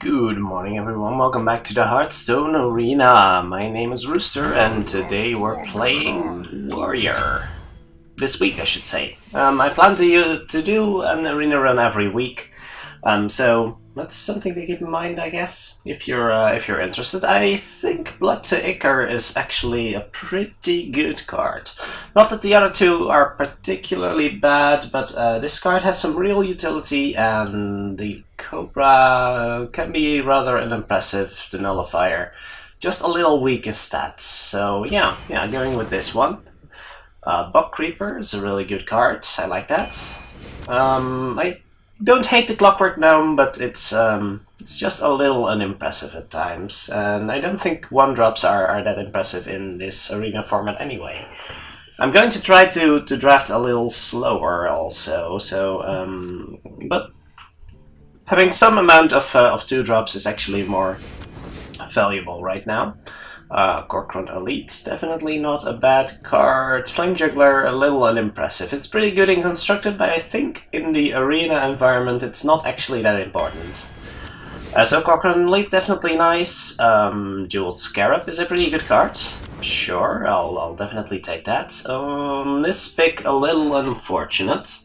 Good morning everyone, welcome back to the Hearthstone Arena. My name is Rooster and today we're playing Warrior. This week I should say. I plan to do an arena run every week. So that's something to keep in mind, I guess, if you're interested. I think Blood to Ichor is actually a pretty good card. Not that the other two are particularly bad, but this card has some real utility, and the Cobra can be rather unimpressive, the Nullifier. Just a little weak in stats, so yeah, going with this one. Bug Creeper is a really good card, I like that. I don't hate the Clockwork Gnome, but it's just a little unimpressive at times, and I don't think 1-drops are that impressive in this arena format anyway. I'm going to try to draft a little slower also, but having some amount of 2-drops is actually more valuable right now. Corcoran Elite, definitely not a bad card. Flame Juggler, a little unimpressive. It's pretty good in constructed, but I think in the arena environment it's not actually that important. So Corcoran Elite, definitely nice. Jeweled Scarab is a pretty good card. Sure, I'll definitely take that. This pick a little unfortunate.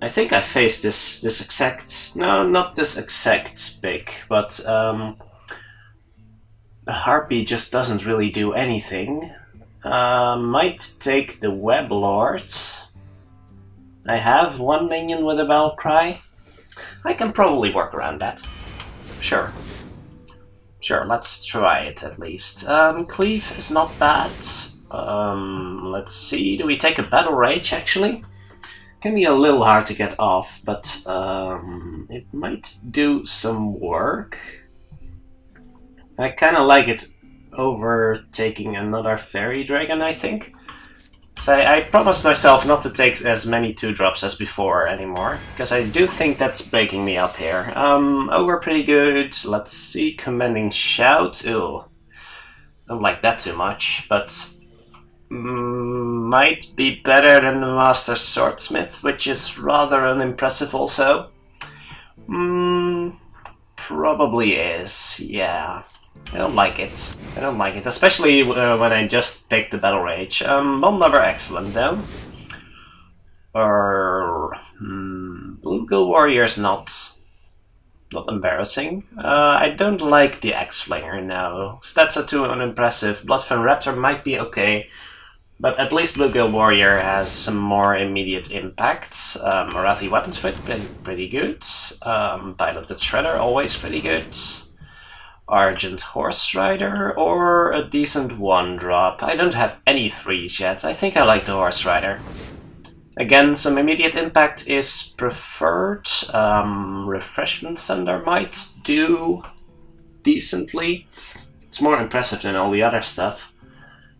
I think I faced this exact... No, not this exact pick, but... the Harpy just doesn't really do anything. Might take the Web Lord. I have one minion with a Battle Cry. I can probably work around that. Sure, let's try it at least. Cleave is not bad. Let's see, do we take a Battle Rage actually? Can be a little hard to get off, but it might do some work. I kind of like it over taking another Fairy Dragon, I think. So I promised myself not to take as many 2-drops as before anymore, because I do think that's breaking me up here. Ogre pretty good. Let's see, Commanding Shout. Ew. Don't like that too much, but might be better than the Master Swordsmith, which is rather unimpressive also. Probably is, yeah. I don't like it. Especially when I just picked the Battle Rage. Bomb Lover, excellent though. Blue Warrior is not embarrassing. I don't like the Axe-Flinger now. Stats are too unimpressive. Bloodfen Raptor might be okay, but at least Blue Warrior has some more immediate impact. Arathi Weapons Fit, pretty good. Pilot the Shredder, always pretty good. Argent Horse Rider, or a decent 1-drop. I don't have any 3s yet. I think I like the Horse Rider. Again, some immediate impact is preferred. Refreshment Thunder might do decently. It's more impressive than all the other stuff.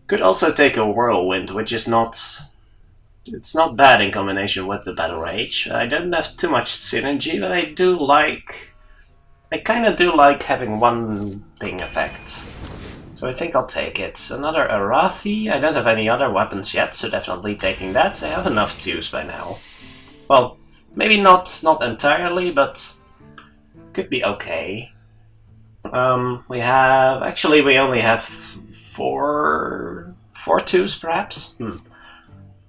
Could also take a Whirlwind, which is not... It's not bad in combination with the Battle Rage. I don't have too much synergy, but I do like... I kinda do like having one ping effect, so I think I'll take it. Another Arathi. I don't have any other weapons yet, so definitely taking that. I have enough 2s by now. Well, maybe not entirely, but could be okay. We only have four 2s perhaps?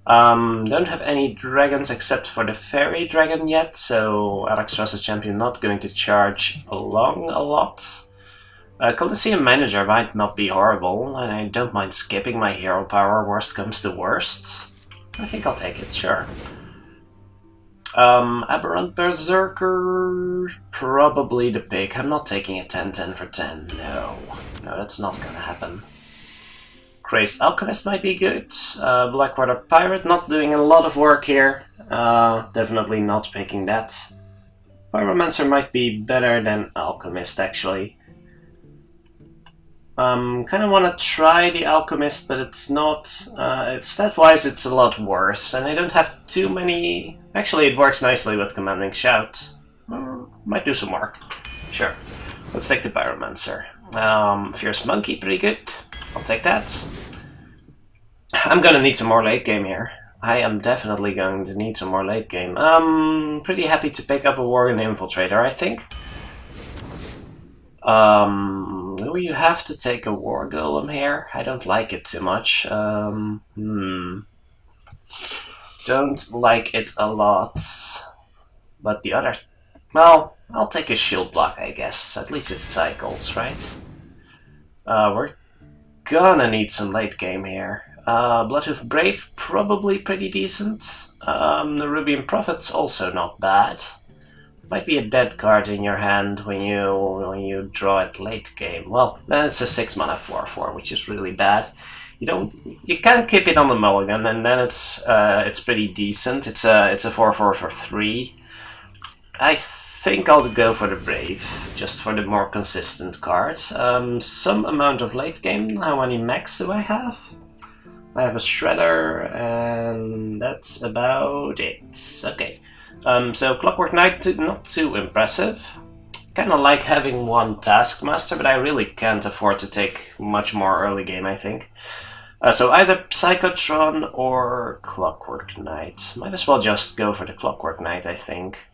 Don't have any dragons except for the Fairy Dragon yet, so Alex Ross's champion not going to charge along a lot. Coliseum Manager might not be horrible, and I don't mind skipping my hero power, worst comes to worst. I think I'll take it, sure. Aberrant Berserker, probably the pick. I'm not taking a 10-10 for 10, no, that's not gonna happen. Crazed Alchemist might be good. Blackwater Pirate, not doing a lot of work here. Definitely not picking that. Pyromancer might be better than Alchemist, actually. Kind of want to try the Alchemist, but it's not... stat-wise, it's a lot worse. And I don't have too many... Actually, it works nicely with Commanding Shout. Might do some work. Sure. Let's take the Pyromancer. Fierce Monkey, pretty good. I'll take that. I'm gonna need some more late game here. I am definitely going to need some more late game. Pretty happy to pick up a Worgen Infiltrator, I think. Do you have to take a war golem here? I don't like it too much. Don't like it a lot. But the other... Well, I'll take a shield block, I guess. At least it cycles, right? We're gonna need some late game here. Bloodhoof Brave, probably pretty decent. The Rubian Prophet's also not bad. Might be a dead card in your hand when you draw it late game. Well, then it's a 6-mana 4/4, which is really bad. You can't keep it on the mulligan, and then it's pretty decent. It's a 4/4 for 3. I think I'll go for the Brave, just for the more consistent card. Some amount of late game. How many mechs do I have? I have a Shredder, and that's about it. Okay. So Clockwork Knight, not too impressive. Kinda like having one Taskmaster, but I really can't afford to take much more early game, I think. So either Psychotron or Clockwork Knight. Might as well just go for the Clockwork Knight, I think.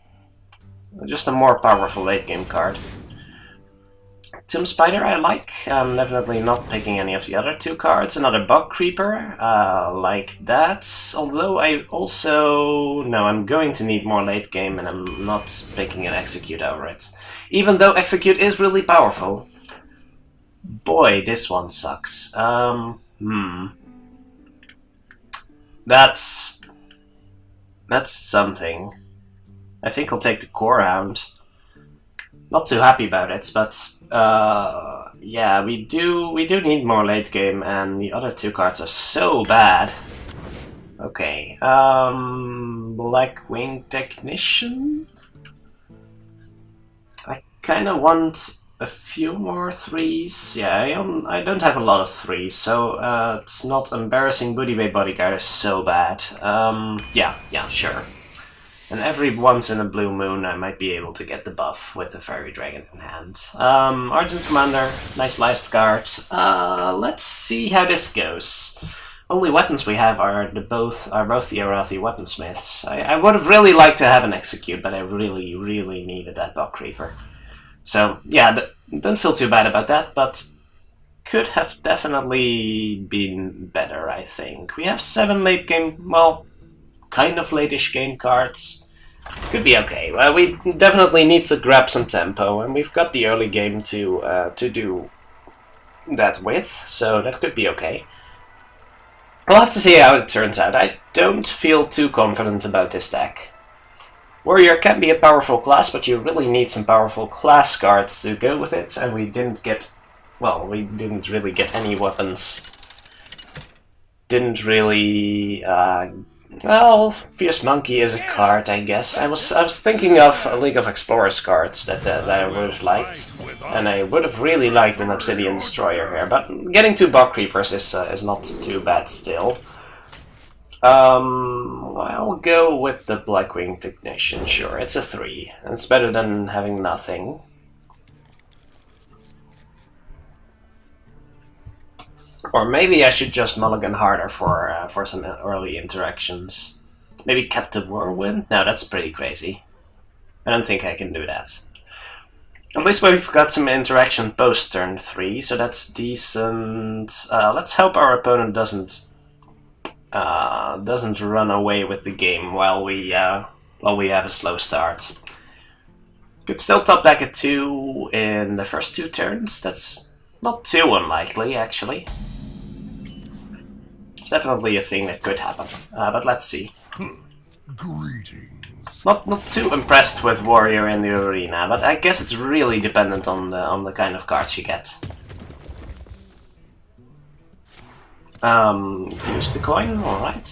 Just a more powerful late game card. Tomb Spider I like. I'm definitely not picking any of the other two cards. Another Bug Creeper, like that. Although I also... No, I'm going to need more late game, and I'm not picking an Execute over it. Even though Execute is really powerful. Boy, this one sucks. That's something. I think I'll take the Core Hound. Not too happy about it, but yeah, we do need more late game, and the other two cards are so bad. Okay, Blackwing Technician. I kind of want a few more 3s. Yeah, I don't have a lot of 3s, so it's not embarrassing. Booty Bay Bodyguard is so bad. Yeah, sure. And every once in a blue moon I might be able to get the buff with the Fairy Dragon in hand. Argent Commander, nice last card. Let's see how this goes. Only weapons we have are both the Arathi Weaponsmiths. I would have really liked to have an Execute, but I really needed that Bug Creeper. So yeah, don't feel too bad about that, but could have definitely been better, I think. We have 7 late game, well, kind of late-ish game cards. Could be okay. Well, we definitely need to grab some tempo, and we've got the early game to do that with, so that could be okay. We'll have to see how it turns out. I don't feel too confident about this deck. Warrior can be a powerful class, but you really need some powerful class cards to go with it, and we didn't get... Well, we didn't really get any weapons. Didn't really... Well, Fierce Monkey is a card, I guess. I was thinking of a League of Explorers cards that I would have liked, and I would have really liked an Obsidian Destroyer here, but getting 2 Bog Creepers is not too bad still. I'll go with the Blackwing Technician, sure, it's a 3. It's better than having nothing. Or maybe I should just mulligan harder for some early interactions. Maybe Captain Whirlwind? No, that's pretty crazy. I don't think I can do that. At least we've got some interaction post turn 3, so that's decent. Let's hope our opponent doesn't run away with the game while we have a slow start. Could still top deck a 2 in the first 2 turns. That's not too unlikely, actually. It's definitely a thing that could happen, but let's see. Greetings. Not too impressed with Warrior in the arena, but I guess it's really dependent on the kind of cards you get. Use the coin, alright.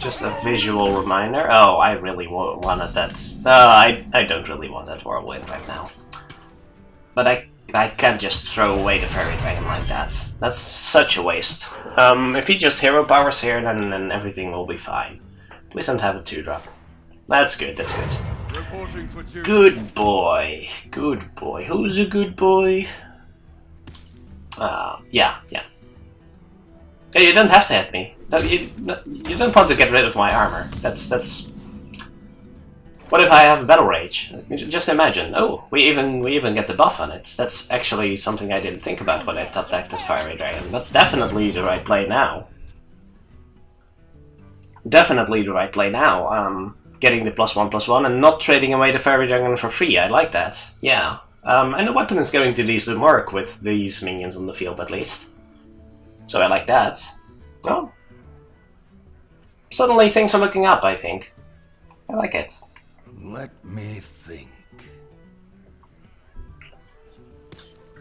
Just a visual reminder. Oh, I really wanted that. I don't really want that Whirlwind right now. But I can't just throw away the Fairy Dragon like that. That's such a waste. If he just hero powers here, then everything will be fine. Please don't have a 2-drop. That's good, that's good. Good boy. Good boy. Who's a good boy? Yeah. Hey, you don't have to hit me. You don't want to get rid of my armor. That's What if I have Battle Rage? Just imagine. Oh, we even get the buff on it. That's actually something I didn't think about when I top decked the Fiery Dragon, but definitely the right play now. Definitely the right play now. Getting the +1/+1 and not trading away the Fiery Dragon for free. I like that. Yeah. And the weapon is going to decent work with these minions on the field at least. So I like that. Oh. Suddenly things are looking up, I think. I like it. Let me think.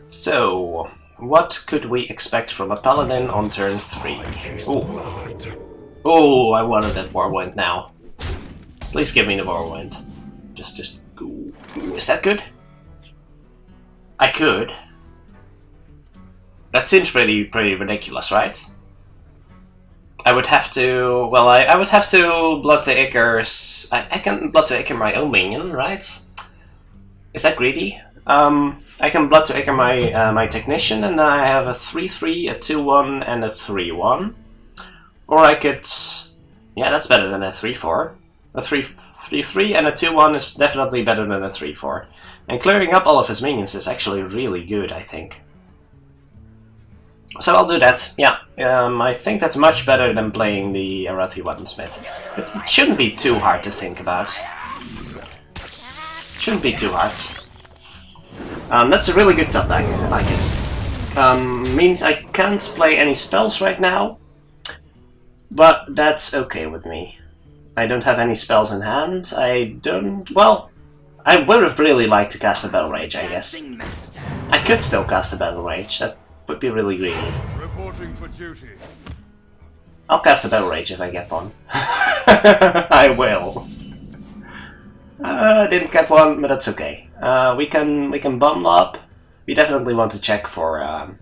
So, what could we expect from a Paladin on turn 3? Ooh. Oh, I wanted that Warwind now. Please give me the Warwind. Just... Ooh. Is that good? I could. That seems pretty ridiculous, right? I would have to... Well, I would have to Blood to Icar's... I can Blood to Icar my own minion, right? Is that greedy? I can Blood to Icar my Technician, and I have a 3/3, a 2/1, and a 3/1. Or I could... Yeah, that's better than a 3/4. A 3/3 and a 2/1 is definitely better than a 3/4. And clearing up all of his minions is actually really good, I think. So I'll do that, yeah. I think that's much better than playing the Arathi Weaponsmith. It shouldn't be too hard to think about. Shouldn't be too hard. That's a really good top deck, I like it. Means I can't play any spells right now, but that's okay with me. I don't have any spells in hand, I don't... Well, I would have really liked to cast a Battle Rage, I guess. I could still cast a Battle Rage, that would be really greedy. Reporting for duty. I'll cast a Battle Rage if I get one. I will. I didn't get one, but that's okay. We can bumble up. We definitely want to check for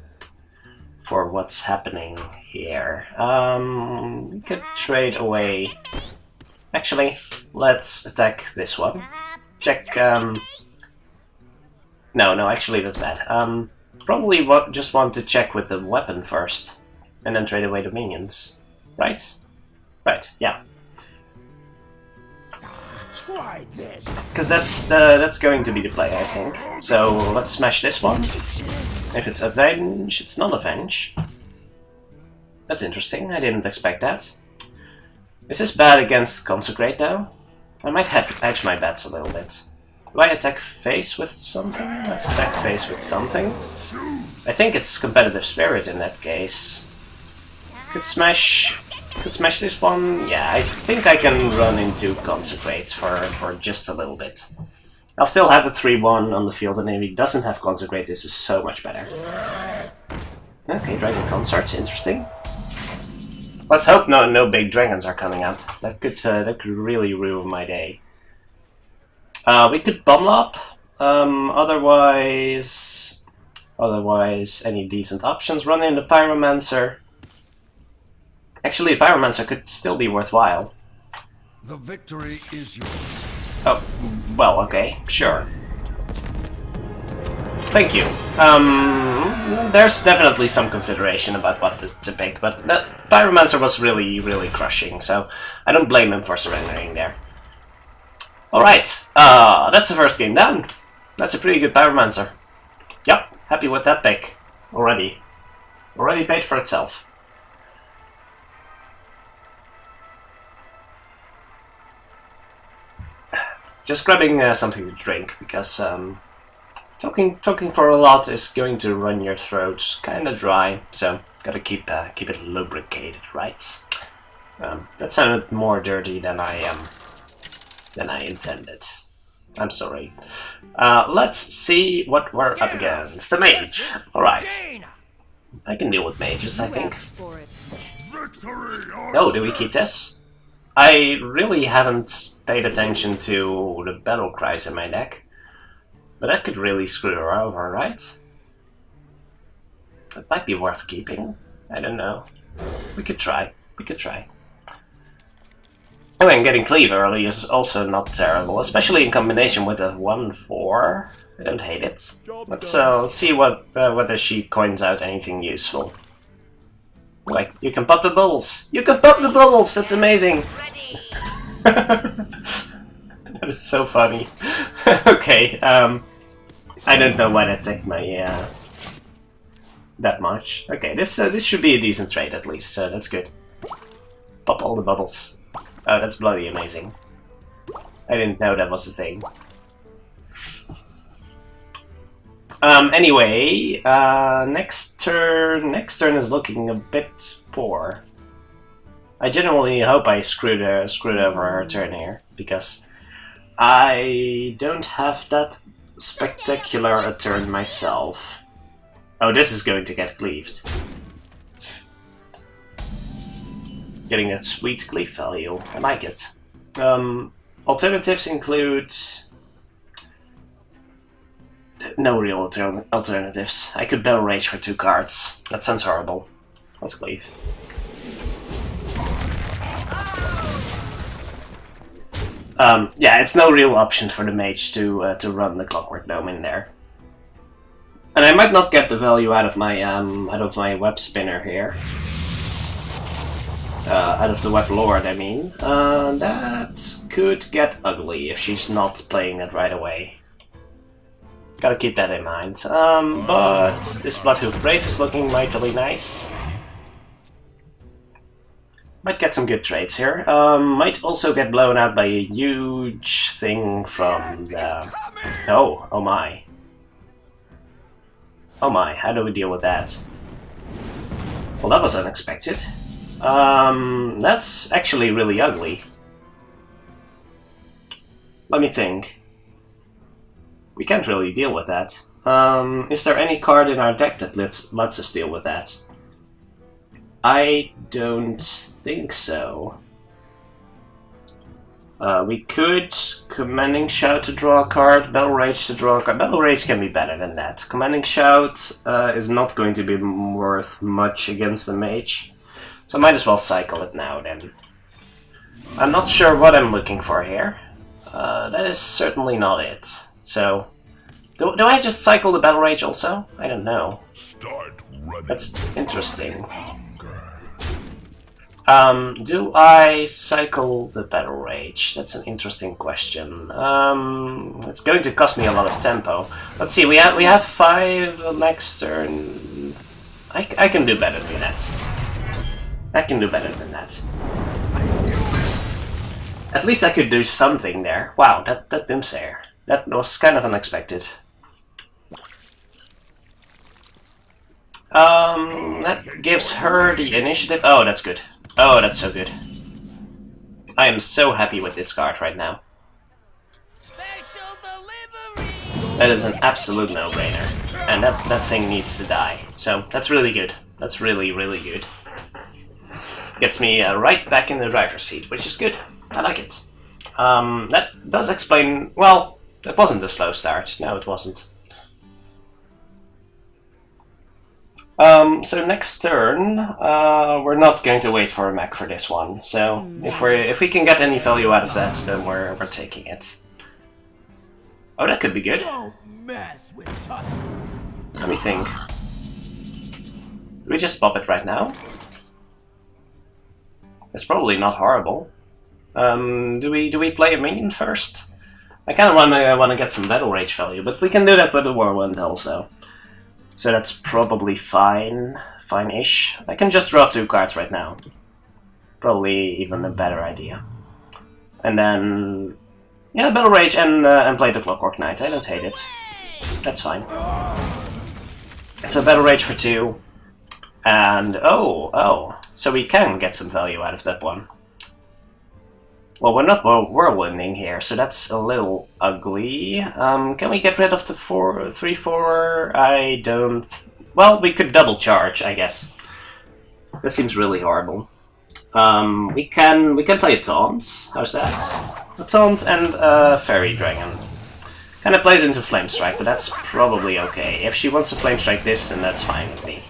what's happening here. We could trade away. Actually, let's attack this one. Check. No, actually that's bad. Probably just want to check with the weapon first, and then trade away the minions. Right? Right. Yeah. Because that's going to be the play, I think. So let's smash this one. If it's Avenge, it's not Avenge. That's interesting, I didn't expect that. Is this bad against Consecrate though? I might hedge my bets a little bit. Do I attack face with something? Let's attack face with something. I think it's Competitive Spirit in that case. Could smash this one. Yeah, I think I can run into Consecrate for just a little bit. I'll still have a 3/1 on the field, and if he doesn't have Consecrate, this is so much better. Okay, Dragon Consort, interesting. Let's hope no big dragons are coming up. That could really ruin my day. We could bumble up. Otherwise, any decent options? Run in the Pyromancer. Actually, the Pyromancer could still be worthwhile. The victory is yours. Oh, well, okay, sure. Thank you. There's definitely some consideration about what to pick, but that Pyromancer was really crushing, so I don't blame him for surrendering there. Alright, that's the first game down. That's a pretty good Pyromancer. Yep, happy with that pick. Already paid for itself. Just grabbing something to drink, because talking for a lot is going to run your throat kind of dry, so gotta keep it lubricated, right? That sounded more dirty than I intended. I'm sorry. Let's see what we're up against. The mage. All right. I can deal with mages, I think. Oh, do we keep this? I really haven't paid attention to the battle cries in my deck, but that could really screw her over, right? That might be worth keeping. I don't know. We could try. Oh, and getting Cleave early is also not terrible, especially in combination with a 1/4. I don't hate it. Let's see whether she coins out anything useful. Like, you can pop the bubbles! You can pop the bubbles! That's amazing! That is so funny. Okay, I don't know why that took my that much. Okay, this should be a decent trade at least, so that's good. Pop all the bubbles. Oh, that's bloody amazing. I didn't know that was a thing. Anyway, next turn is looking a bit poor. I genuinely hope I screwed over her turn here, because I don't have that spectacular a turn myself. Oh, this is going to get cleaved. Getting that sweet cleave value. I like it. Alternatives include... no real alternatives. I could Battle Rage for 2 cards. That sounds horrible. Let's cleave. Yeah, it's no real option for the mage to run the Clockwork Dome in there. And I might not get the value out of my web spinner here. Out of the web lord, I mean. That could get ugly if she's not playing it right away. Gotta keep that in mind. But this Bloodhoof Brave is looking mightily nice. Might get some good trades here. Might also get blown out by a huge thing from the... Oh my. Oh my, how do we deal with that? Well, that was unexpected. That's actually really ugly. Let me think. We can't really deal with that. Is there any card in our deck that lets us deal with that? I don't think so. We could Commanding Shout to draw a card, Battle Rage to draw a card. Battle Rage can be better than that. Commanding Shout is not going to be worth much against the mage, so I might as well cycle it now then. I'm not sure what I'm looking for here. That is certainly not it. So, do I just cycle the Battle Rage also? I don't know. That's interesting. Do I cycle the Battle Rage? That's an interesting question. It's going to cost me a lot of tempo. Let's see, we have 5 next turn. I can do better than that. I can do better than that. At least I could do something there. Wow, that Doomsayer. That was kind of unexpected. That gives her the initiative. Oh, that's good. Oh, that's so good. I am so happy with this card right now. That is an absolute no-brainer. And that thing needs to die. So, that's really good. That's really, really good. Gets me right back in the driver's seat, which is good. I like it. That does explain... Well, it wasn't a slow start. No, it wasn't. So next turn, we're not going to wait for a mech for this one. So if we can get any value out of that, then we're taking it. Oh, that could be good. Let me think. Do we just pop it right now? It's probably not horrible. Do we play a minion first? I kind of wanna get some Battle Rage value, but we can do that with the Whirlwind also. So that's probably fine-ish. I can just draw 2 cards right now. Probably even a better idea. And then, yeah, Battle Rage and play the Clockwork Knight. I don't hate it. That's fine. So Battle Rage for 2, and oh, so we can get some value out of that one. Well, we're not whirlwinding here, so that's a little ugly. Can we get rid of the 3/4? I don't... Well, we could double charge, I guess. That seems really horrible. We can play a Taunt. How's that? A Taunt and a Fairy Dragon. Kind of plays into Flame Strike, but that's probably okay. If she wants to Flame Strike this, then that's fine with me.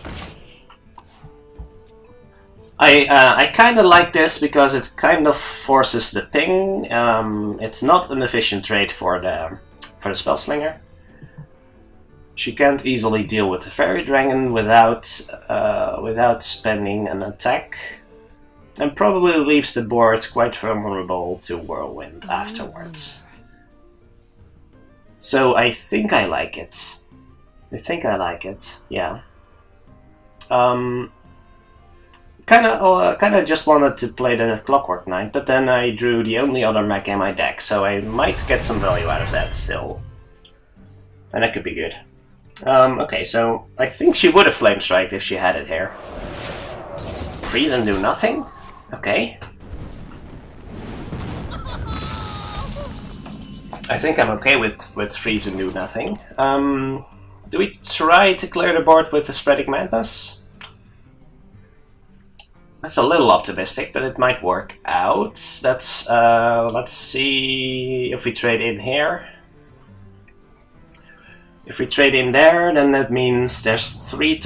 I kind of like this because it kind of forces the ping. It's not an efficient trade for the Spellslinger. She can't easily deal with the Fairy Dragon without spending an attack, and probably leaves the board quite vulnerable to Whirlwind afterwards. So I think I like it. Yeah. Kinda just wanted to play the Clockwork Knight, but then I drew the only other mech in my deck, so I might get some value out of that still. And that could be good. Okay, so I think she would have Flame Striked if she had it here. Freeze and do nothing? Okay. I think I'm okay with freeze and do nothing. Do we try to clear the board with the Spreading Madness? That's a little optimistic, but it might work out. That's let's see if we trade in here. If we trade in there, then that means there's 5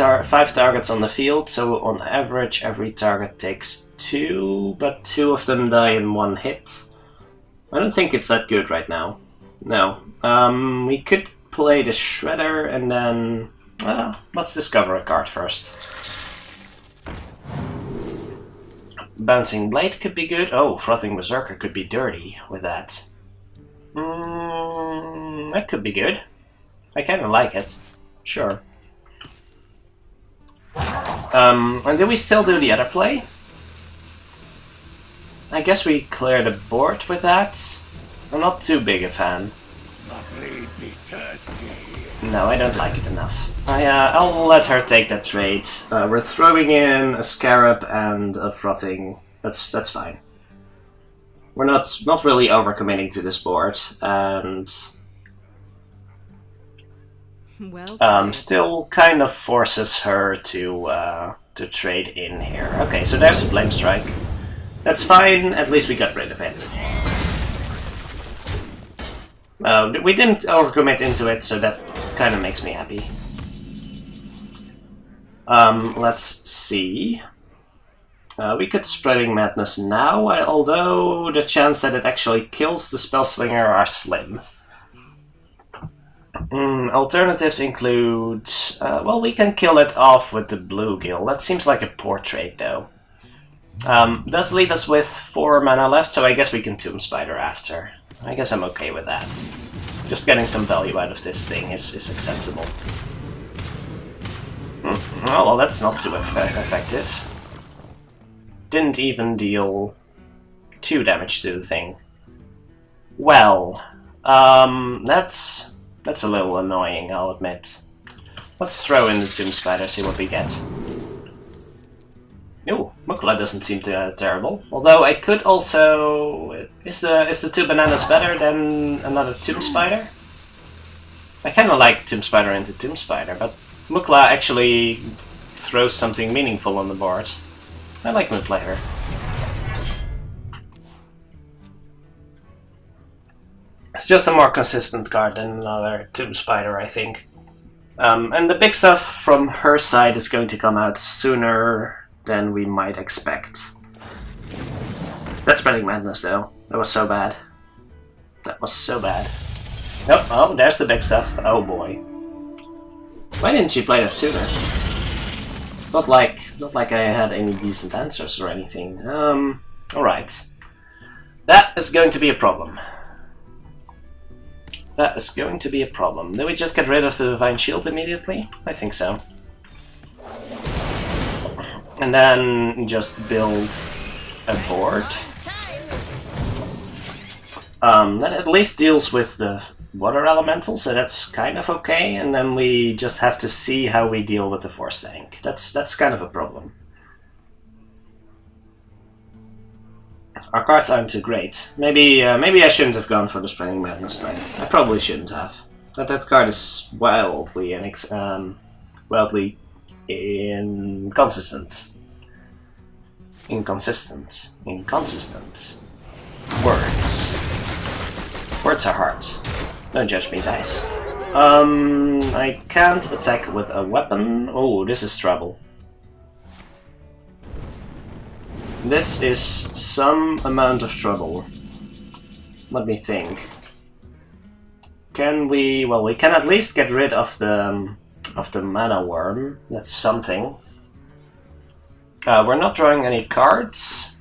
targets on the field, so on average every target takes 2, but 2 of them die in 1 hit. I don't think it's that good right now. No. We could play the Shredder and then... let's discover a card first. Bouncing Blade could be good. Oh, Frothing Berserker could be dirty with that. That could be good. I kinda like it. Sure. And do we still do the other play? I guess we clear the board with that. I'm not too big a fan. No, I don't like it enough. I'll let her take that trade. We're throwing in a Scarab and a Frothing. That's fine. We're not really overcommitting to this board, and still kind of forces her to trade in here. Okay, so there's a Flame Strike. That's fine. At least we got rid of it. We didn't overcommit into it, so that kind of makes me happy. Let's see. We could Spreading Madness now, although the chance that it actually kills the Spellslinger are slim. Alternatives include... well, we can kill it off with the Bluegill. That seems like a poor trade, though. Does leave us with 4 mana left, so I guess we can Tomb Spider after. I guess I'm okay with that. Just getting some value out of this thing is acceptable. Oh, well, that's not too effective. Didn't even deal 2 damage to the thing. Well, that's a little annoying, I'll admit. Let's throw in the Tomb Spider, see what we get. Ooh, Mukla doesn't seem terrible. Although I could also... Is the 2 bananas better than another Tomb Spider? I kinda like Tomb Spider into Tomb Spider, but Mukla actually throws something meaningful on the board. I like Mukla here. It's just a more consistent card than another Tomb Spider, I think. And the big stuff from her side is going to come out sooner than we might expect. That's Spreading Madness, though. That was so bad. That was so bad. Oh, oh, there's the big stuff. Oh boy. Why didn't she play that sooner? It's not like I had any decent answers or anything. Alright. That is going to be a problem. That is going to be a problem. Do we just get rid of the Divine Shield immediately? I think so. And then just build a board. That at least deals with the water elemental, so that's kind of okay. And then we just have to see how we deal with the Force Tank. That's kind of a problem. Our cards aren't too great. Maybe I shouldn't have gone for the Spreading Madness play. I probably shouldn't have. But that card is wildly inconsistent. Inconsistent. Words. Words are hard. Don't judge me, guys. I can't attack with a weapon. Oh, this is trouble. This is some amount of trouble. Let me think. Can we... Well, we can at least get rid of the mana worm. That's something. We're not drawing any cards,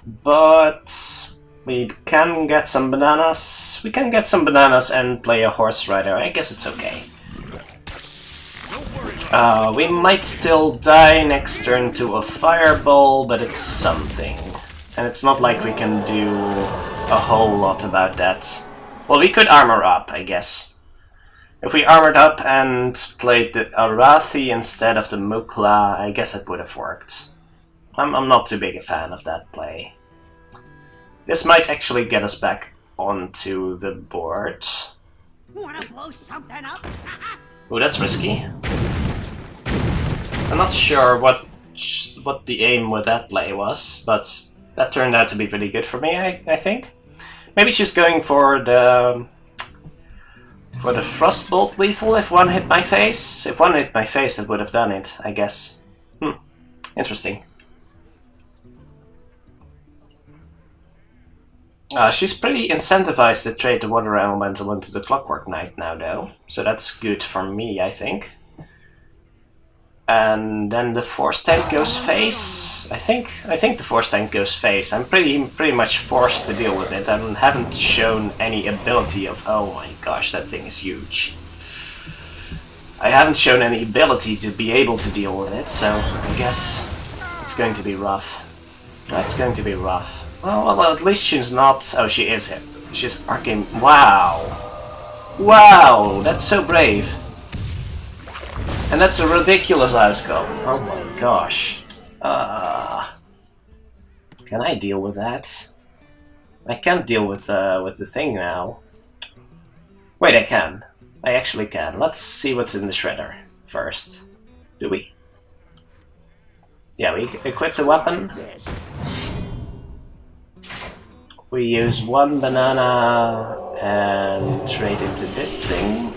but we can get some bananas we can get some bananas and play a horse rider. I guess it's okay. We might still die next turn to a fireball, but it's something. And it's not like we can do a whole lot about that. Well, we could armor up, I guess. If we armored up and played the Arathi instead of the Mukla, I guess it would have worked. I'm not too big a fan of that play. This might actually get us back onto the board. Wanna blow something up? Ooh, that's risky. I'm not sure what the aim with that play was, but that turned out to be pretty good for me, I think. Maybe she's going for the Frostbolt lethal if one hit my face. If one hit my face, it would have done it, I guess. Interesting. She's pretty incentivized to trade the Water Elemental into the Clockwork Knight now, though. So that's good for me, I think. And then the Force Tank goes face. I think the Force Tank goes face. I'm pretty much forced to deal with it. I haven't shown any ability of... Oh my gosh, that thing is huge. I haven't shown any ability to be able to deal with it, so I guess it's going to be rough. That's going to be rough. Well, at least she's not... Oh, she is him. She's arcane... Wow! Wow! That's so brave. And that's a ridiculous outcome. Oh my gosh. Can I deal with that? I can't deal with the thing now. Wait, I can. I actually can. Let's see what's in the shredder first. Do we? Yeah, we equip the weapon. We use one banana and trade into this thing.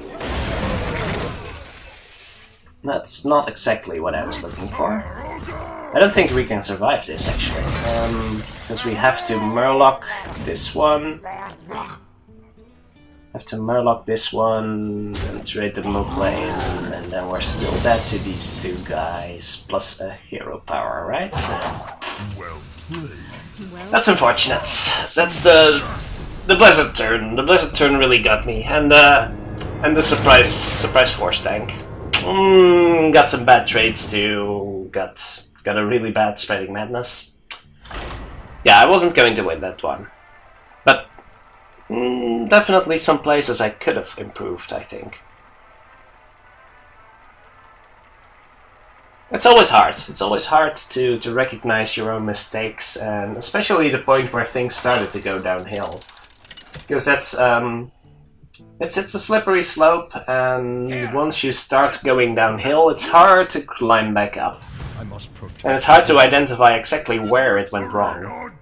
That's not exactly what I was looking for. I don't think we can survive this, actually. Because we have to Murloc this one. Have to Murloc this one and trade the Moplane, and then we're still dead to these two guys, plus a hero power, right? That's unfortunate. That's the Blizzard turn. The Blizzard turn really got me, and the surprise Force Tank. Got some bad trades too. Got a really bad Spreading Madness. Yeah, I wasn't going to win that one, but definitely some places I could have improved, I think. It's always hard. It's always hard to recognize your own mistakes, and especially the point where things started to go downhill, because that's it's a slippery slope, and once you start going downhill, it's hard to climb back up, and it's hard to identify exactly where it went wrong.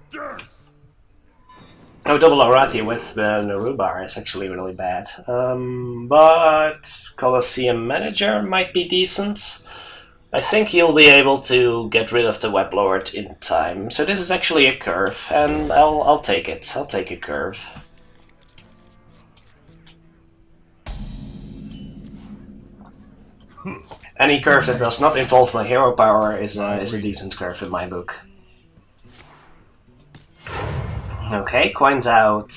Oh, double Arathi with the Narubar is actually really bad, but Colosseum Manager might be decent. I think he'll be able to get rid of the Web Lord in time. So this is actually a curve, and I'll take it. I'll take a curve. Any curve that does not involve my hero power is a decent curve in my book. Okay, coins out.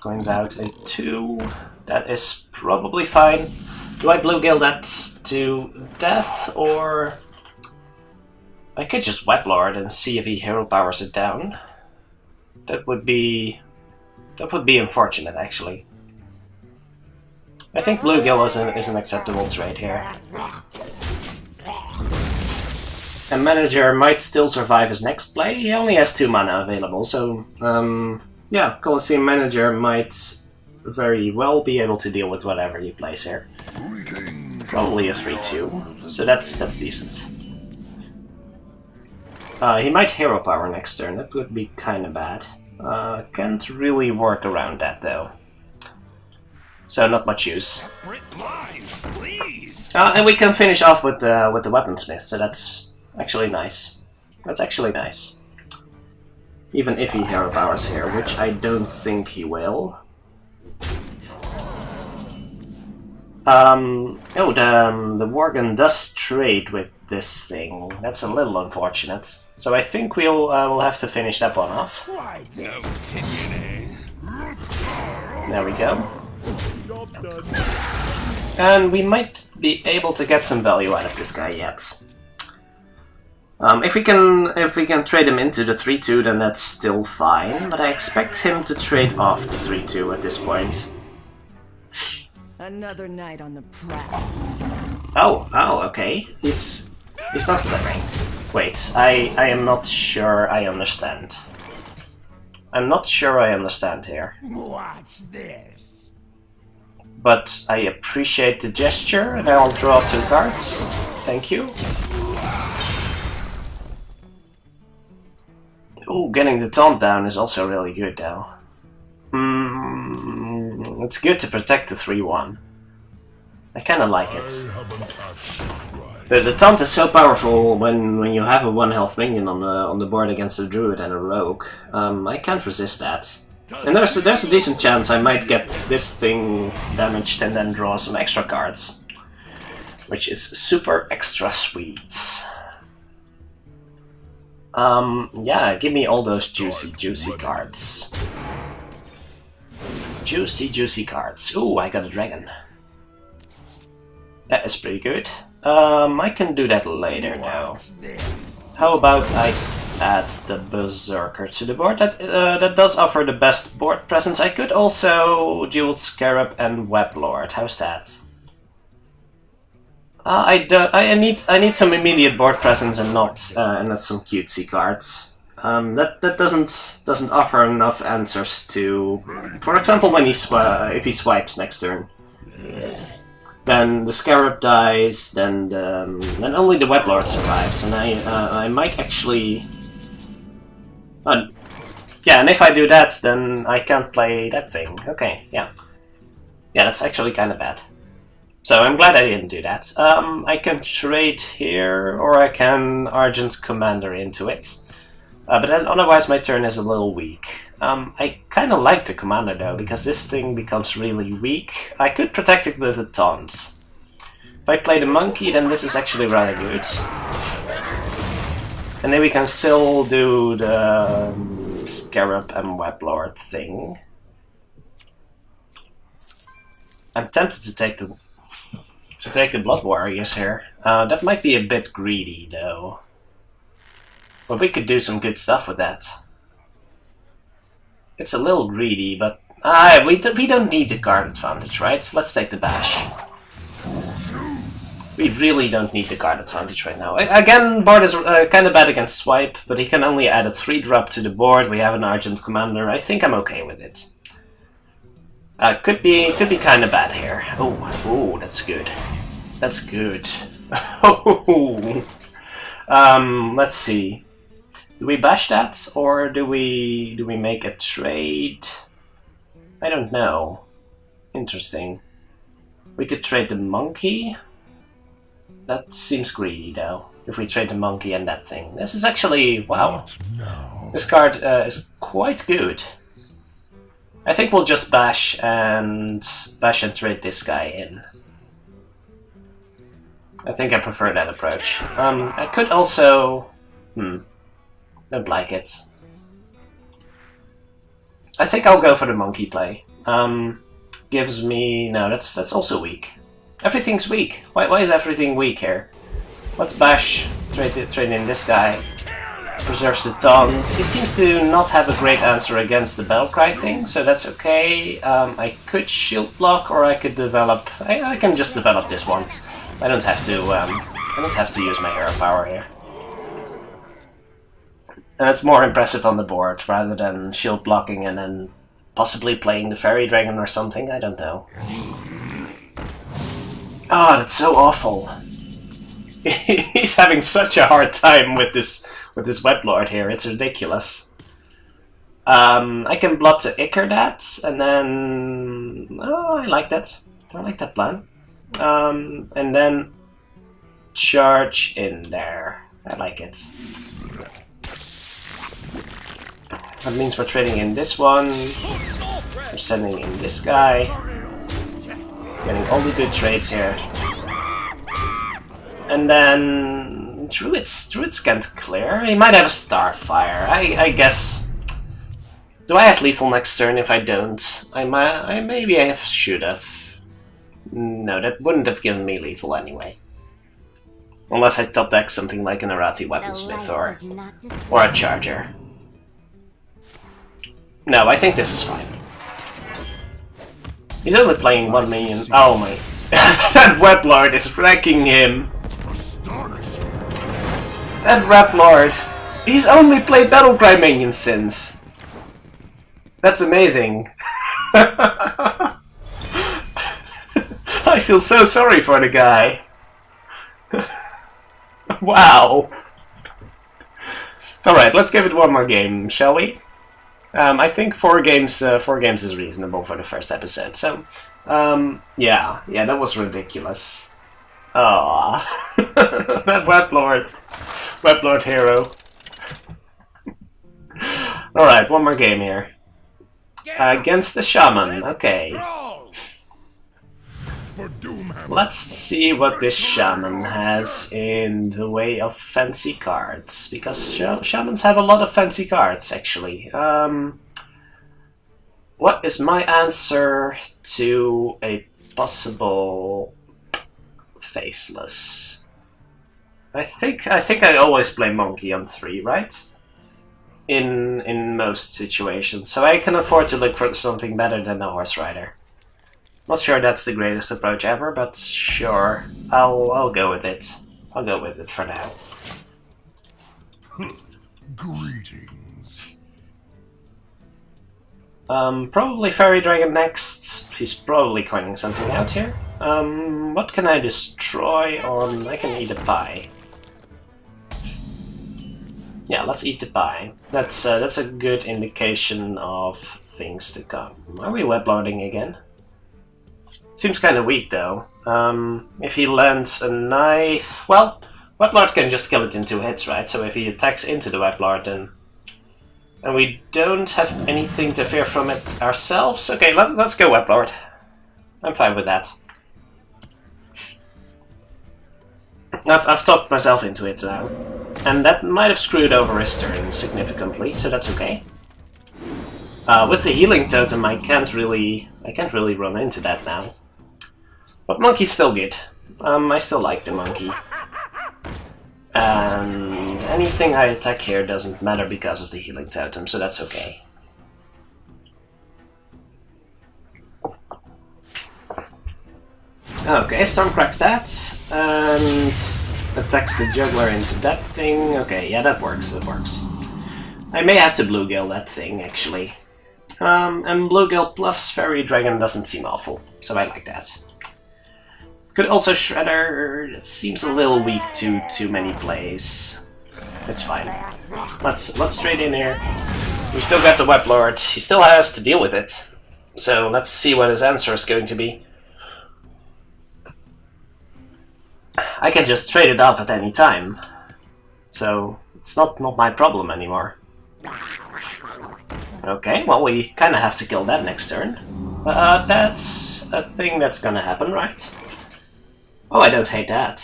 Coins out a 2. That is probably fine. Do I bluegill that to death, or I could just Web Lord and see if he hero powers it down. That would be unfortunate, actually. I think bluegill is an acceptable trade here. And Manager might still survive his next play. He only has 2 mana available, so yeah, Colosseum Manager might very well be able to deal with whatever he plays here. Probably a 3-2, so that's decent. He might hero power next turn, that would be kinda bad. Can't really work around that though. So not much use. And we can finish off with the Weaponsmith, so that's actually nice. That's actually nice. Even if he hero powers here, which I don't think he will. Oh, the Worgen does trade with this thing. That's a little unfortunate. So I think we'll have to finish that one off. There we go. And we might be able to get some value out of this guy yet. If we can trade him into the 3-2, then that's still fine. But I expect him to trade off the 3-2 at this point. Another night on the prowl. Oh, okay. He's not clearing. Wait, I am not sure I understand. I'm not sure I understand here. Watch this. But I appreciate the gesture, and I'll draw 2 cards. Thank you. Ooh, getting the taunt down is also really good, though. It's good to protect the 3-1. I kinda like it. The taunt is so powerful when you have a 1 health minion on the board against a druid and a rogue. I can't resist that. And there's a decent chance I might get this thing damaged and then draw some extra cards. Which is super extra sweet. Yeah, give me all those juicy cards. Juicy cards. Ooh, I got a dragon. That is pretty good. I can do that later now. How about I add the Berserker to the board? That does offer the best board presence. I could also dual Scarab and Weblord. How's that? I need some immediate board presence and not some cutesy cards. That doesn't offer enough answers to, for example, when if he swipes next turn. Then the Scarab dies, then only the Weblord survives, and I might actually... yeah, and if I do that, then I can't play that thing. Okay, yeah. Yeah, that's actually kind of bad. So I'm glad I didn't do that. I can trade here, or I can Argent Commander into it. But then otherwise my turn is a little weak. I kind of like the Commander though, because this thing becomes really weak. I could protect it with a Taunt. If I play the Monkey, then this is actually rather good. And then we can still do the Scarab and Weblord thing. I'm tempted to take the Blood Warriors here. That might be a bit greedy though. But we could do some good stuff with that. It's a little greedy, but we don't need the card advantage, right? So let's take the Bash. We really don't need the card advantage right now. Again, Bard is kind of bad against Swipe, but he can only add a 3-drop to the board. We have an Argent Commander. I think I'm okay with it. Could be kind of bad here. Oh, that's good. That's good. Let's see. Do we bash that, or do we make a trade? I don't know. Interesting. We could trade the Monkey. That seems greedy, though. If we trade the Monkey and that thing, this is actually wow. This card is quite good. I think we'll just bash and trade this guy in. I think I prefer that approach. I could also... don't like it. I think I'll go for the Monkey play. Gives me... no, that's also weak. Everything's weak. Why is everything weak here? Let's bash, trade in this guy. Preserves the taunt. He seems to not have a great answer against the Battlecry thing, so that's okay. I could shield block, or I could develop... I can just develop this one. I don't have to use my hero power here. And it's more impressive on the board, rather than shield blocking and then possibly playing the Fairy Dragon or something, I don't know. Oh, that's so awful. He's having such a hard time with this Weblord here, it's ridiculous. I can blood to Icker that, and then... oh, I like that. I like that plan. And then charge in there. I like it. That means we're trading in this one. We're sending in this guy. Getting all the good trades here. And then... Druids can't clear. He might have a Starfire. I guess... Do I have lethal next turn? If I don't, maybe I should have. No, that wouldn't have given me lethal anyway. Unless I top deck something like an Arati Weaponsmith or a Charger. No, I think this is fine. He's only playing one minion. Oh my... That Weblord is wrecking him! That Weblord! He's only played Battlecry minions since! That's amazing! I feel so sorry for the guy! Wow! Alright, let's give it one more game, shall we? I think 4 games is reasonable for the first episode, so... yeah, that was ridiculous. Aww. That Weblord hero. Alright, one more game here. Against the Shaman, okay. Let's see what this Shaman has in the way of fancy cards, because Shamans have a lot of fancy cards, actually. What is my answer to a possible Faceless? I think I always play Monkey on 3, right? In most situations, so I can afford to look for something better than a Horse Rider. Not sure that's the greatest approach ever, but sure, I'll go with it. I'll go with it for now. Greetings. Probably Fairy Dragon next. He's probably coining something out here. What can I destroy on? I can eat a pie. Yeah, let's eat the pie. That's a good indication of things to come. Are we webloading again? Seems kind of weak though. If he lands a knife, well, Weblord can just kill it in 2 hits, right? So if he attacks into the Weblord, then and we don't have anything to fear from it ourselves. Okay, let's go Weblord. I'm fine with that. I've talked myself into it now, and that might have screwed over his turn significantly, so that's okay. With the healing totem, I can't really run into that now. But Monkey's still good. I still like the Monkey. And anything I attack here doesn't matter because of the healing totem, so that's okay. Okay, Storm cracks that, and attacks the Juggler into that thing. Okay, yeah, that works, I may have to Bluegill that thing, actually. And Bluegill plus Fairy Dragon doesn't seem awful, so I like that. Could also Shredder. It seems a little weak to too many plays. It's fine. Let's trade in here. We still got the Weblord. He still has to deal with it. So let's see what his answer is going to be. I can just trade it off at any time. So it's not my problem anymore. Okay, well we kinda have to kill that next turn. That's a thing that's gonna happen, right? Oh, I don't hate that.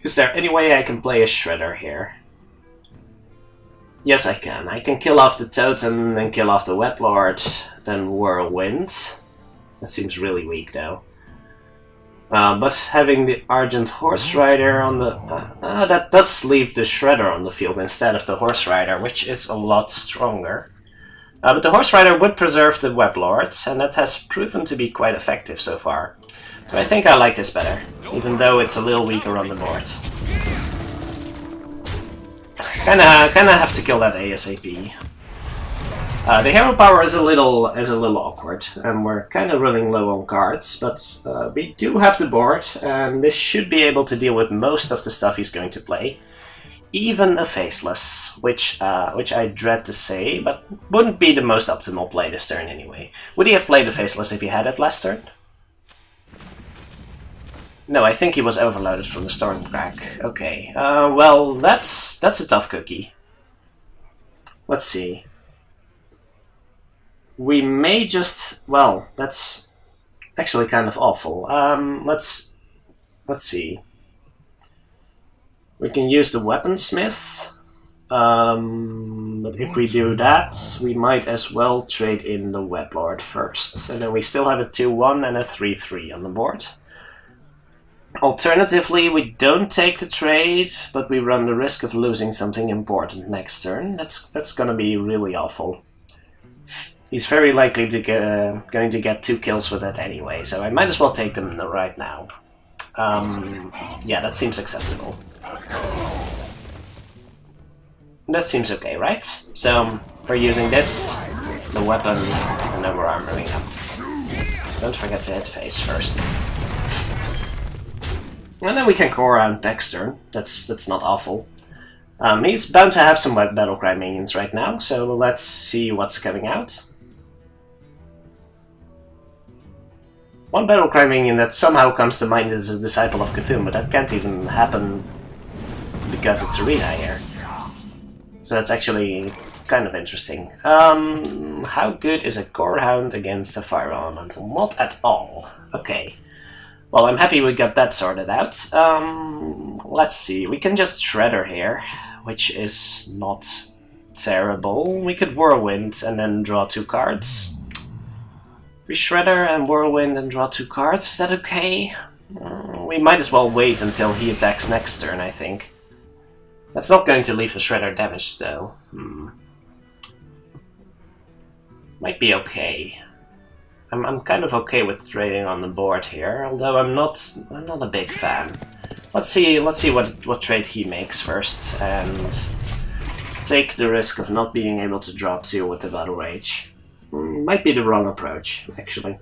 Is there any way I can play a Shredder here? Yes, I can. I can kill off the Totem and kill off the Weblord, then Whirlwind. That seems really weak, though. But having the Argent Horse Rider on the... that does leave the Shredder on the field instead of the Horse Rider, which is a lot stronger. But the Horse Rider would preserve the Weblord, and that has proven to be quite effective so far. So I think I like this better, even though it's a little weaker on the board. Kinda have to kill that ASAP. The hero power is a little awkward, and we're kind of running low on cards, but we do have the board, and this should be able to deal with most of the stuff he's going to play. Even a Faceless, which I dread to say, but wouldn't be the most optimal play this turn anyway. Would he have played the Faceless if he had it last turn? No, I think he was overloaded from the Stormcrack. Okay, well, that's a tough cookie. Let's see. We may just... well, that's actually kind of awful. Let's see. We can use the Weaponsmith. But if we do that, we might as well trade in the Weblord first. And then we still have a 2-1 and a 3-3 on the board. Alternatively, we don't take the trade, but we run the risk of losing something important next turn. That's gonna be really awful. He's very likely to going to get 2 kills with it anyway, so I might as well take them right now. Yeah, that seems acceptable. That seems okay, right? So, we're using this, the weapon, and then we're armoring up. Don't forget to hit face first. And then we can go around next turn. That's not awful. He's bound to have some Battlecry minions right now, so let's see what's coming out. One Battlecry minion that somehow comes to mind is a Disciple of Cthulhu, but that can't even happen because it's Arena here. So that's actually kind of interesting. How good is a Gorehound against a Fire Elemental? Not at all. Okay. Well, I'm happy we got that sorted out. Let's see, we can just Shredder here, which is not terrible. We could Whirlwind and then draw 2 cards. We Shredder and Whirlwind and draw 2 cards, is that okay? We might as well wait until he attacks next turn, I think. That's not going to leave the Shredder damaged, though. Might be okay. I'm kind of okay with trading on the board here, although I'm not a big fan. Let's see what trade he makes first, and take the risk of not being able to draw 2 with the Battle Rage. Might be the wrong approach, actually,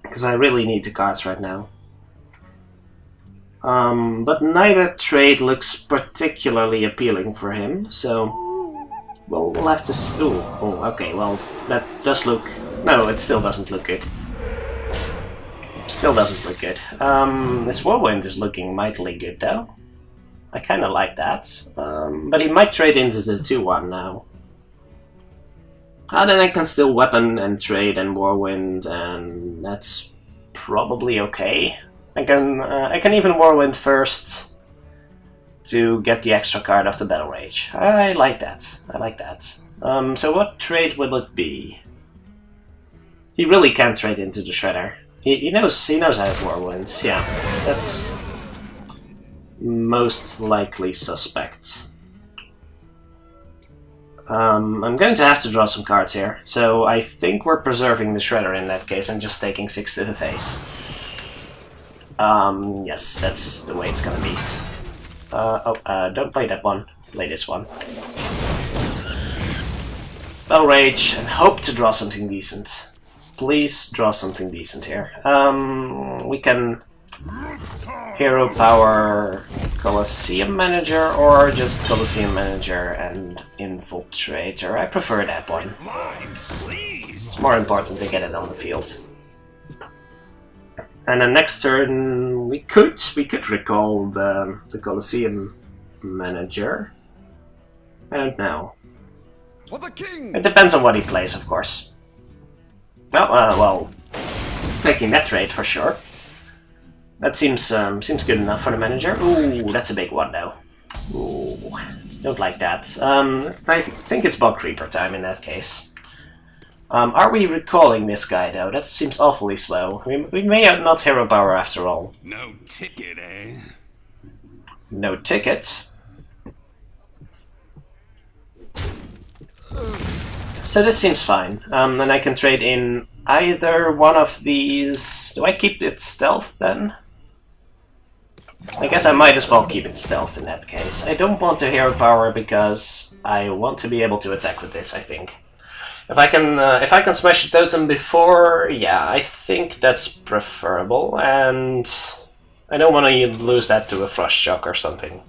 because I really need the cards right now. But neither trade looks particularly appealing for him, so we'll have to. Oh, okay. Well, that does look. No, it still doesn't look good. Still doesn't look good. This Whirlwind is looking mightily good, though. I kind of like that. But he might trade into the 2-1 now. Then I can still weapon and trade and Whirlwind, and that's probably okay. I can even Whirlwind first to get the extra card off the Battle Rage. I like that. I like that. So what trade will it be? He really can't trade into the Shredder. He knows how it Whirlwinds. Yeah, that's most likely suspect. I'm going to have to draw some cards here, so I think we're preserving the Shredder in that case and just taking 6 to the face. Yes, that's the way it's gonna be. Don't play that one. Play this one. Battle Rage, and hope to draw something decent. Please draw something decent here. We can Hero Power Colosseum Manager, or just Colosseum Manager and Infiltrator. I prefer that one. It's more important to get it on the field. And then next turn we could recall the Colosseum Manager. I don't know. For the king. It depends on what he plays, of course. Well, taking that trade for sure. That seems good enough for the manager. Ooh, that's a big one though. Ooh, don't like that. I think it's Bog Creeper time in that case. Are we recalling this guy though? That seems awfully slow. We may have not Hero Power after all. No ticket, eh? No ticket. So this seems fine. And I can trade in either one of these. Do I keep it stealth then? I guess I might as well keep it stealth in that case. I don't want to Hero Power because I want to be able to attack with this, I think. If I can smash a totem before, yeah, I think that's preferable, and I don't want to lose that to a Frost Shock or something.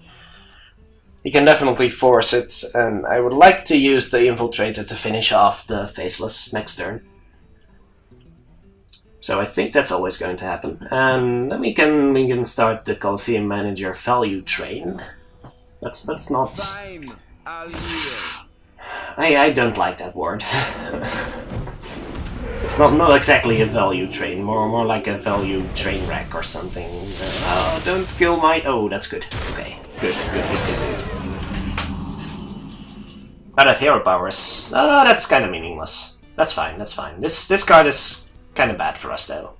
He can definitely force it, and I would like to use the Infiltrator to finish off the Faceless next turn. So I think that's always going to happen. And then we can start the Colosseum Manager value train. That's not... I don't like that word. It's not exactly a value train, more like a value train wreck or something. Don't kill my... Oh, that's good. Okay, good. Oh, that hero power is... that's kind of meaningless. That's fine, that's fine. This card is kind of bad for us, though.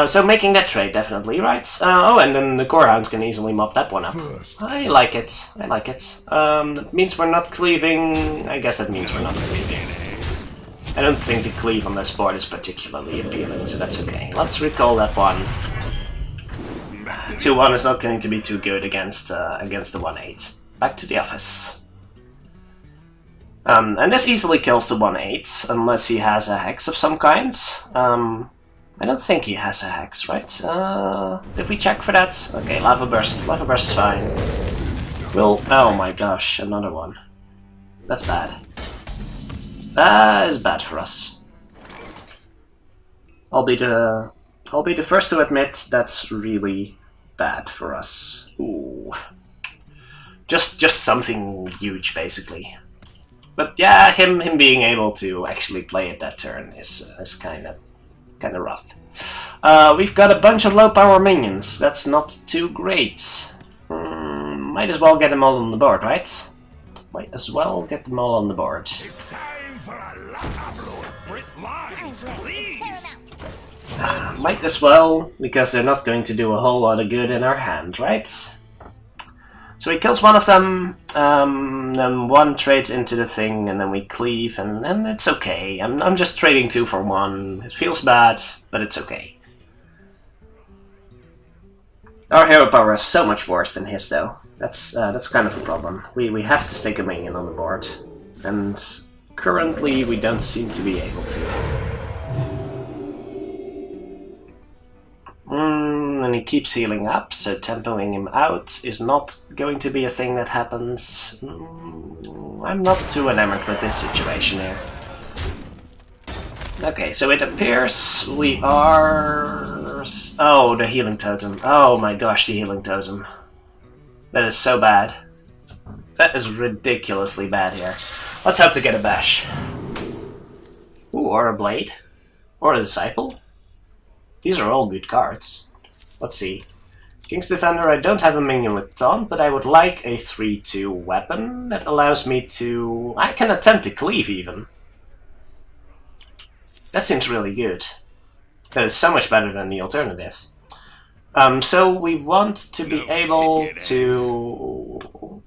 So making that trade, definitely, right? Oh, and then the Corehounds can easily mop that one up. I like it, I like it. That means we're not cleaving... I guess that means we're not cleaving. I don't think the cleave on this board is particularly appealing, so that's okay. Let's recall that one. 2-1 is not going to be too good against the 1-8. Back to the office. And this easily kills the 1-8, unless he has a hex of some kind. I don't think he has a hex, right? Did we check for that? Okay, Lava Burst. Lava Burst is fine. Oh my gosh, another one. That's bad. That is bad for us. I'll be the first to admit that's really bad for us. Ooh. Just something huge, basically. But yeah, him being able to actually play it that turn is kind of rough. We've got a bunch of low power minions. That's not too great. Might as well get them all on the board, right? Might as well get them all on the board. It's time for a lot of separate lines, please. Might as well, because they're not going to do a whole lot of good in our hand, right? So he kills one of them, then one trades into the thing, and then we cleave, and it's okay. I'm just trading 2 for 1. It feels bad, but it's okay. Our hero power is so much worse than his, though. That's kind of a problem. We have to stake a minion on the board, and currently we don't seem to be able to. And he keeps healing up, so tempoing him out is not going to be a thing that happens. I'm not too enamored with this situation here. Okay, so it appears we are... Oh, the healing totem. Oh my gosh, the healing totem. That is so bad. That is ridiculously bad here. Let's hope to get a bash. Ooh, or a blade. Or a disciple. These are all good cards. Let's see. King's Defender, I don't have a minion with taunt, but I would like a 3-2 weapon that allows me to... I can attempt to cleave, even. That seems really good. That is so much better than the alternative. So we want to be able to...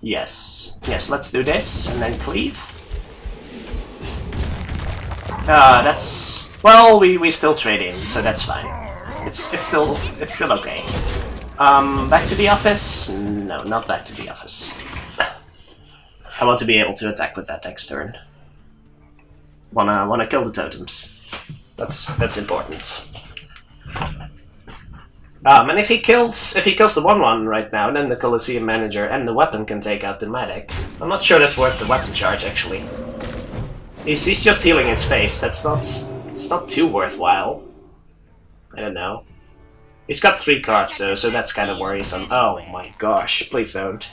Yes, let's do this, and then cleave. That's... Well, we still trade in, so that's fine. It's still okay. Back to the office? No, not back to the office. I want to be able to attack with that next turn. Wanna kill the totems. That's important. And if he kills the 1-1 right now, then the Colosseum Manager and the weapon can take out the medic. I'm not sure that's worth the weapon charge, actually. He's just healing his face. It's not too worthwhile. I don't know. He's got 3 cards though, so that's kind of worrisome. Oh my gosh, please don't.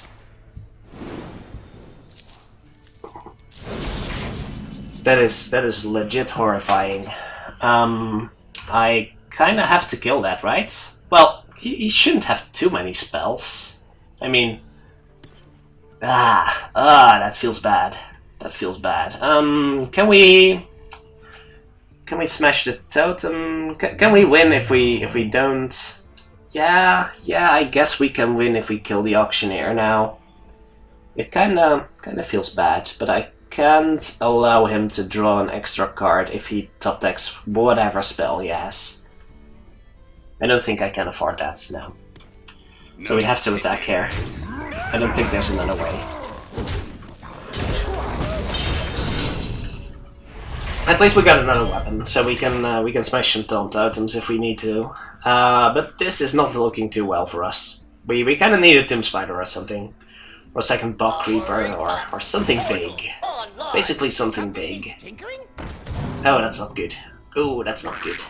That is legit horrifying. I kinda have to kill that, right? Well, he shouldn't have too many spells. I mean... that feels bad. That feels bad. Can we smash the totem? Can we win if we don't? Yeah, I guess we can win if we kill the auctioneer now. It kinda feels bad, but I can't allow him to draw an extra card if he top decks whatever spell he has. I don't think I can afford that now. So we have to attack here. I don't think there's another way. At least we got another weapon, so we can smash some taunt totems if we need to. But this is not looking too well for us. We kind of need a Tomb Spider or something, or a second Bog Creeper, or something big. Basically something big. Oh, that's not good. Oh, that's not good.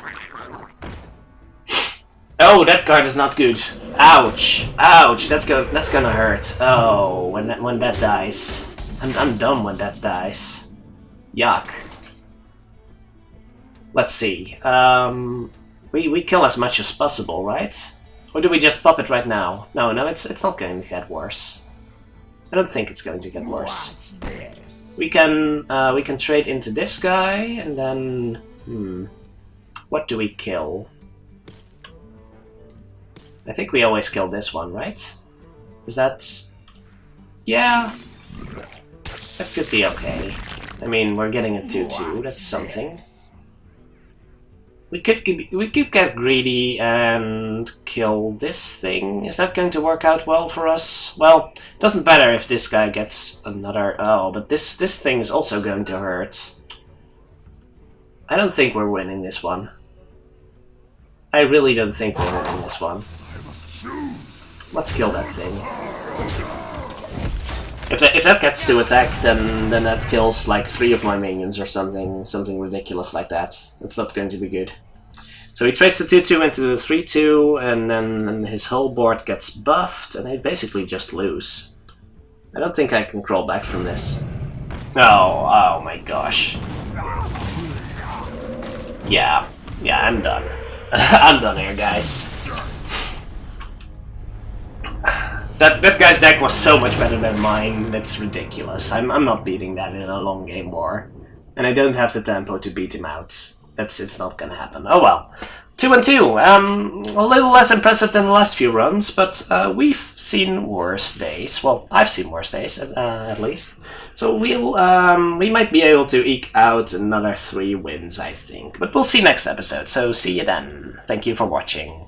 Oh, that card is not good. Ouch! Ouch! That's gonna hurt. Oh, when that dies, I'm done when that dies. Yuck. Let's see. We kill as much as possible, right? Or do we just pop it right now? No, it's not going to get worse. I don't think it's going to get worse. Watch this. We can trade into this guy, and then what do we kill? I think we always kill this one, right? Is that... yeah, that could be okay. I mean, we're getting a 2-2, that's something. We could get greedy and kill this thing. Is that going to work out well for us? Well, it doesn't matter if this guy gets another... oh, but this thing is also going to hurt. I don't think we're winning this one. I really don't think we're winning this one. Let's kill that thing. If that gets to attack, then that kills like 3 of my minions or something ridiculous like that. It's not going to be good. So he trades the 2-2 into the 3-2, and then his whole board gets buffed, and I basically just lose. I don't think I can crawl back from this. Oh my gosh. Yeah, I'm done. I'm done here, guys. That guy's deck was so much better than mine, that's ridiculous. I'm not beating that in a long game war. And I don't have the tempo to beat him out. It's not gonna happen. Oh well. 2-2. A little less impressive than the last few runs, but we've seen worse days. Well, I've seen worse days, at least. So we might be able to eke out another 3 wins, I think. But we'll see next episode, so see you then. Thank you for watching.